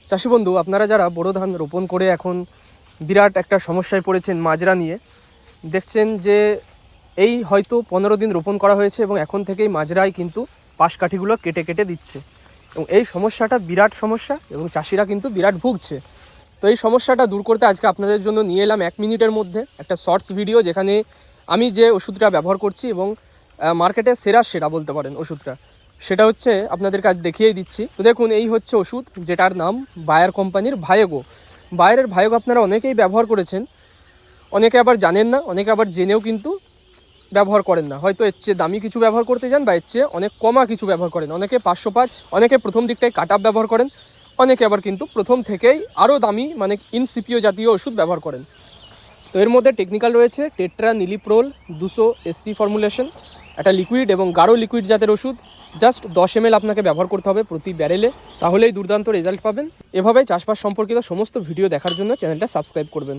চাষি বন্ধু, আপনারা যারা বোরো ধান রোপণ করে এখন বিরাট একটা সমস্যায় পড়েছেন মাজরা নিয়ে, দেখছেন যে এই হয়তো 15 দিন রোপণ করা হয়েছে এবং এখন থেকেই মাজরায় কিন্তু পাশকাঠিগুলো কেটে কেটে দিচ্ছে এবং এই সমস্যাটা বিরাট সমস্যা এবং চাষিরা কিন্তু বিরাট ভুগছে। তো এই সমস্যাটা দূর করতে আজকে আপনাদের জন্য নিয়ে এলাম 1 মিনিটের মধ্যে একটা শর্টস ভিডিও, যেখানে আমি যে ওষুধটা ব্যবহার করছি এবং মার্কেটে সেরা বলতে পারেন ওষুধটা, সেটা হচ্ছে আপনাদের কাছে দেখিয়েই দিচ্ছি। তো দেখুন, এই হচ্ছে ওষুধ, যেটার নাম বায়ার কোম্পানির ভায়োগো। বায়ারের ভায়োগো আপনারা অনেকেই ব্যবহার করেছেন, অনেকে আবার জানেন না, অনেকে আবার জেনেও কিন্তু ব্যবহার করেন না। হয়তো এর চেয়ে দামি কিছু ব্যবহার করতে যান বা এর চেয়ে অনেক কমা কিছু ব্যবহার করেন। অনেকে 505, অনেকে প্রথম দিকটায় কাট-আপ ব্যবহার করেন, অনেকে আবার কিন্তু প্রথম থেকেই আরও দামি মানে ইনসিপিও জাতীয় ওষুধ ব্যবহার করেন। তো এর মধ্যে টেকনিক্যাল রয়েছে টেট্রা নিলিপ্রোল 200 SC ফর্মুলেশন, একটা লিকুইড এবং গাঢ় লিকুইড জাতের ওষুধ। জাস্ট 10 ml আপনাকে ব্যবহার করতে হবে প্রতি ব্যারেলে, তাহলেই দুর্দান্ত রেজাল্ট পাবেন। এভাবে চাষবাস সম্পর্কিত সমস্ত ভিডিও দেখার জন্য চ্যানেলটা সাবস্ক্রাইব করবেন।